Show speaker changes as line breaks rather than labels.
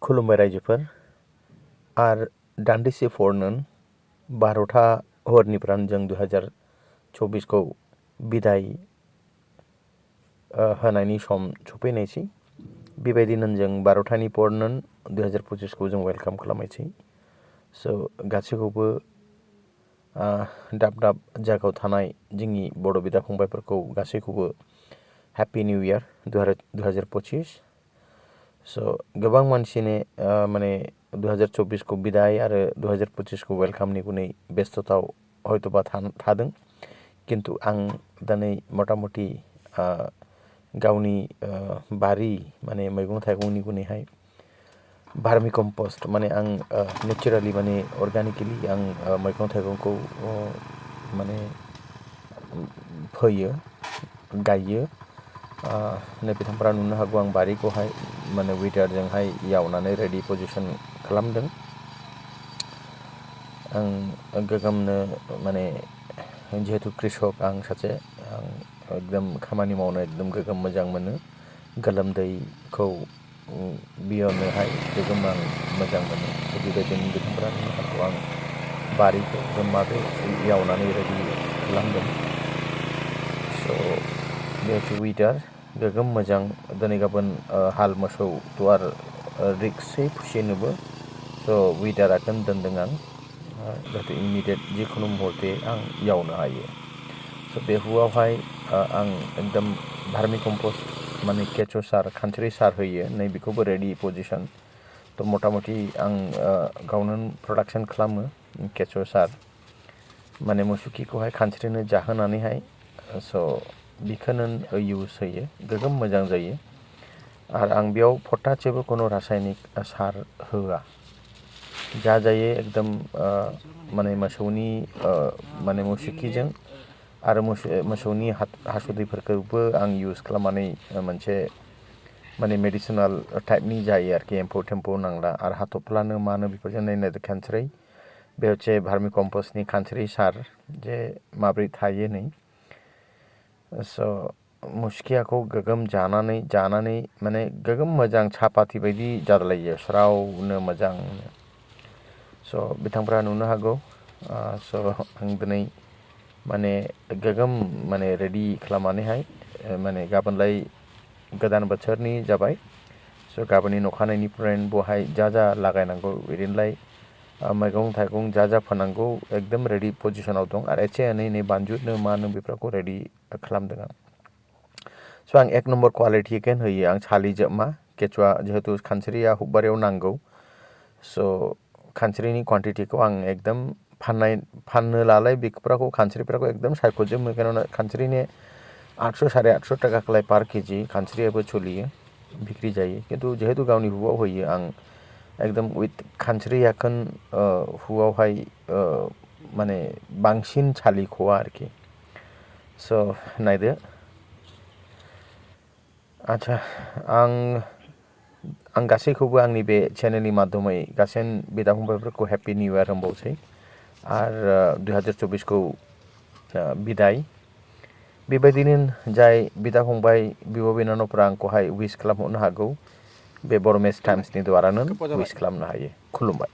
खुलुमबाय रायजोफोर आर दान्दिसे फरनोन 12था हरनिफ्राय जों 2024 खौ बिदाय होनायनि सम सफैनायसै बेबायदिनो जों 12थानि फरनोन 2025 खौ जों वेलकाम खालामनायसै स' गासैखौबो दाब दाब जायगायाव थानाय जोंनि बर' बिदा फंबायफोरखौ गासैखौबो हैप्पी निउ इयार 2025 स' गोबां मानसिने माने 2024 को बिदाय आरो 2025 को वेलकामनि गुनै बेस्तताव हयतोबा थादों किन्तु आं दिनै मटामटि गावनि बारि माने मैगं थाइगंनि गुनैहाय भार्मि कम्पस्ट माने आं नेचारेलि माने अर्गानिकलि आं मैगं थाइगंखौ माने फोयो गायो नै बिथांफोरा नुनो हागौ आं बारिखौहाय माने विडारजोंहाय यावनानै रेडि पजिशन खालामदों आं गोगोमनो माने जिहेतु कृषक आं सासे आं एकदम खामानि मावनो एकदम गोगोम मोजां मोनो गोलोमदैखौ बिहरनोहाय गोगोम आं मोजां मोनो बेबायदिनो बिथांफोरा नुनो हागौ आं बारिखौ माबे यावनानै रेडि खालामदों स' जिहेतु विडार गोगोम मोजां दिनै गाबोन हाल मोसौ दुवार रिक्सै फिसिनोबो स' विडाराखौनो दोन्दों आं जाहाथे इमिडियेट जिखुनु मुहूर्ते आं यावनो हायो स' बे हुआवहाय आं एकदम भार्मि कम्पस्ट माने केचु सार खानस्रि सार होयो नै बेखौबो रेडि पजिशन थ' मटामटि आं गावनो प्रडाक्शन खालामो केचु सार माने मोसौ खिखौहाय खानस्रिनो जाहोनानैहाय स' बेखौनो इउज होयो गोगोम मोजां जायो आरो आं बेयाव फटासेबो खुनु रासायनिक सार होआ जा जायो एकदम माने मोसौनि माने मोसौ खिजों आरो मोसौनि हासुदैफोरखौबो आं इउज खालामनानै मोनसे माने मेडिसिनेल टाइपनि जायो आरोखि एम्फौ टेम्फौ नांला आरो हाथफ्लानो मानो बेफोरजों नायनाय खानस्रि बे हচ্ছে भार्मि कम्पस्टनि खानस्रि सार जे माब्रै थायो नै स' मुसखियाखौ गोगोम जानानै माने गोगोम मोजां सापाति बायदि जादलायो स्रावनो मोजां स' बिथांफ्रा नुनो हागौ स' आं दिनै माने गोगोम माने रेडि खालामनानैहाय माने गाबोनलाय गोदान बोथोरनि जाबाय स' गाबोननि अखानायनिफ्राय बहाय जा लागायनांगौ बिदिनोलाय मैगं थाइगं जा फोनांगौ एकदम रेडि पजिशनाव दं आरो एसे एनै नै बानजुनो मानो बेफोरखौ रेडि खालामदों आं स' आं 1 नम्बर क्वालिटिखौनो होयो आं सालिजोबमा केचुआ जिहेतु खानस्रिया हुब्बारियाव नांगौ स' खानस्रिनि क्वान्टिटिखौ आं एकदम फाननो लालाय बेफोरखौ खानस्रिफोरखौ एकदम सायख'जोबो मानोना खानस्रिनि 800 850 टाकालाय पार केजि खानस्रियाबो सोलियो बिक्रि जायो किन्तु जिहेतु गावनि हुआव होयो आं एकदम उइथ खानस्रियाखौनो हुआवहाय माने बांसिन सालिख'आ आरोखि स' नायदो आच्छा आं गासैखौबो आंनि बे चेनेलनि माध्यमै गासै बिदा फंबायफोरखौ हैप्पी निउ इयार होनबावसै आरो 2024 खौ बिदाय बेबायदिनो जाय बिदा फंबाय बिब' बिनानावफ्रा आंखौहाय उइश खालामहरनो हागौ बे बर'मेस टाइम्सनि द्वारानो उइश खालामनो हायो खुलुमबाय